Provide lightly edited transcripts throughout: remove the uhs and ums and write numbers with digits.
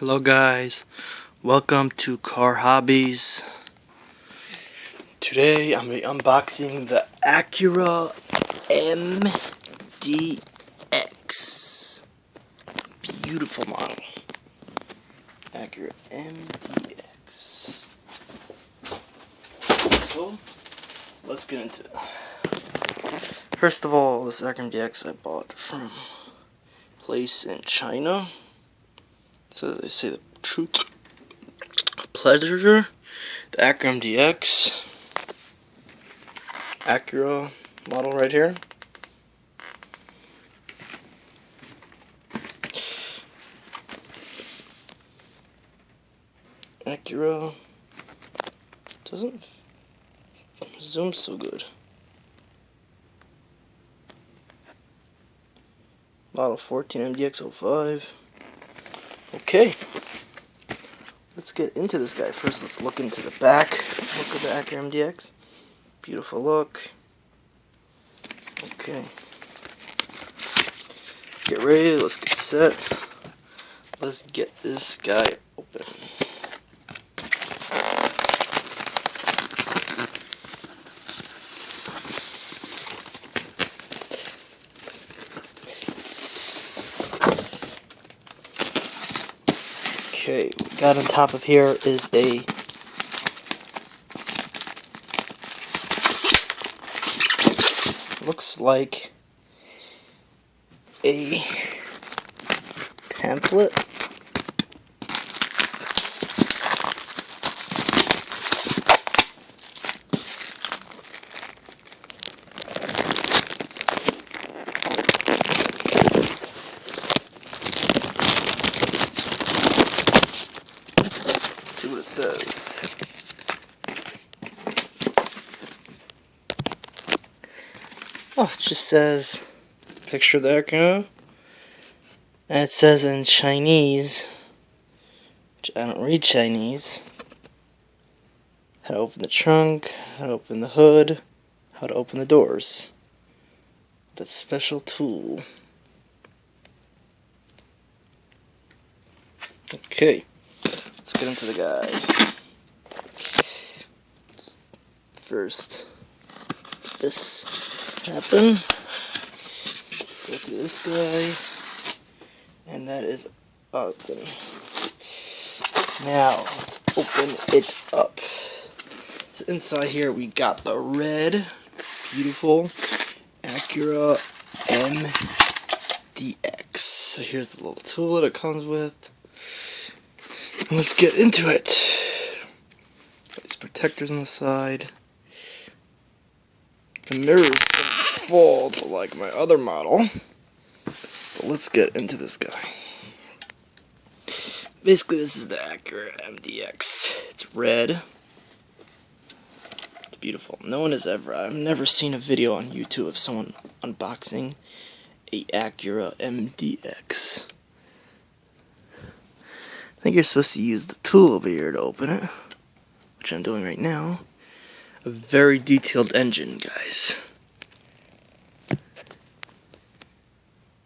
Hello guys, welcome to Car Hobbies. Today I'm unboxing the Acura MDX. Beautiful model. Acura MDX. So, let's get into it. First of all, this Acura MDX I bought from a place in China. So they say the truth. Pleasure. The Acura MDX. Acura model right here. Acura doesn't zoom so good. Model 14 MDX05. Okay, let's get into this guy. First, let's look into the back. Look at the Acura MDX. Beautiful look. Okay, let's get ready. Let's get set. Let's get this guy open. Okay, what we got on top of here is a looks like a pamphlet. See what it says. Oh, it just says picture of the Acura, and it says in Chinese, which I don't read Chinese, how to open the trunk, how to open the hood, how to open the doors. That special tool. Okay, let's get into the guy. First, this happen. Go through this guy, and that is open. Now let's open it up. So inside here we got the red, beautiful Acura MDX. So here's the little tool that it comes with. Let's get into it. These protectors on the side. The mirrors don't fold like my other model. But let's get into this guy. Basically, this is the Acura MDX. It's red. It's beautiful. I've never seen a video on YouTube of someone unboxing a Acura MDX. I think you're supposed to use the tool over here to open it, which I'm doing right now. A very detailed engine, guys.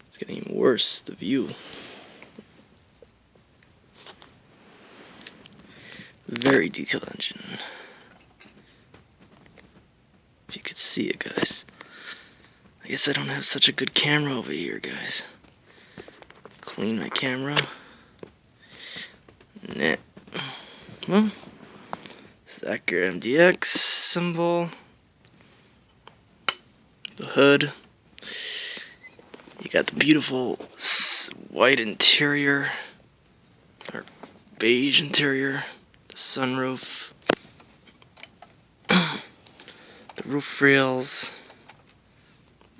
It's getting even worse, the view. Very detailed engine. If you could see it, guys. I guess I don't have such a good camera over here, guys. Clean my camera. Nah. Well, it's the Acura MDX symbol. The hood. You got the beautiful white interior, or beige interior. The sunroof. The roof rails.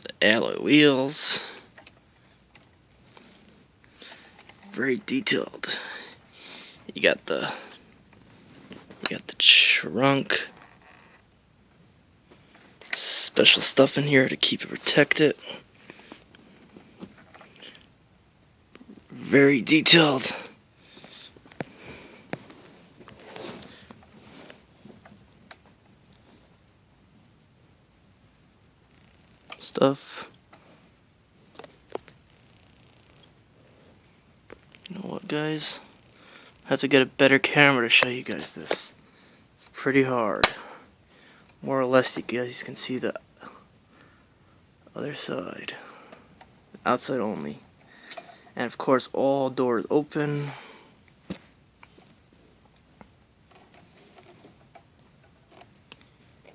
The alloy wheels. Very detailed. You got the trunk. Special stuff in here to keep it protected. Very detailed. Stuff. You know what, guys? have to get a better camera to show you guys this. It's pretty hard. More or less, you guys can see the other side. Outside only. And of course, all doors open.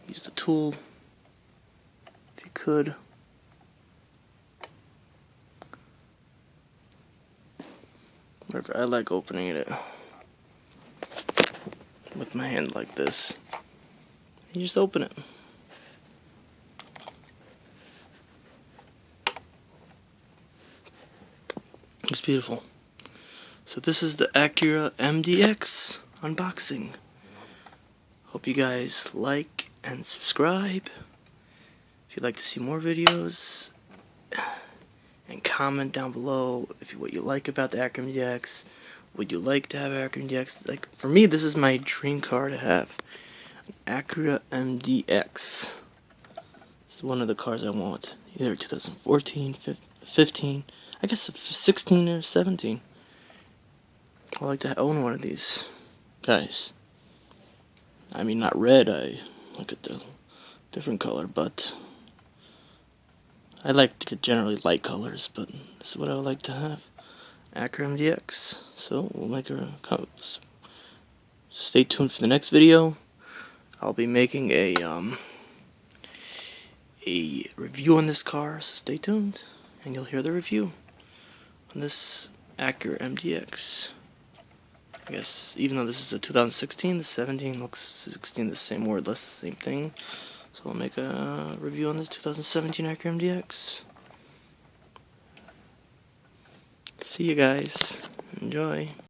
Use the tool if you could. Whatever, I like opening it with my hand like this. You just open it. It's beautiful. So this is the Acura MDX unboxing. Hope you guys like and subscribe. If you'd like to see more videos, and comment down below what you like about the Acura MDX. Would you like to have Acura MDX? Like, for me, this is my dream car to have. An Acura MDX. It's one of the cars I want. Either 2014, 15, I guess 16 or 17. I'd like to own one of these guys. I mean, not red. I look at the different color, but I like to get generally light colors, but this is what I would like to have. Acura MDX. So we'll make a stay tuned for the next video. I'll be making a review on this car, so stay tuned and you'll hear the review on this Acura MDX. I guess even though this is a 2016, the 17 looks 16 the same, more or less the same thing. So I'll make a review on this 2017 Acura MDX. See you guys. Enjoy.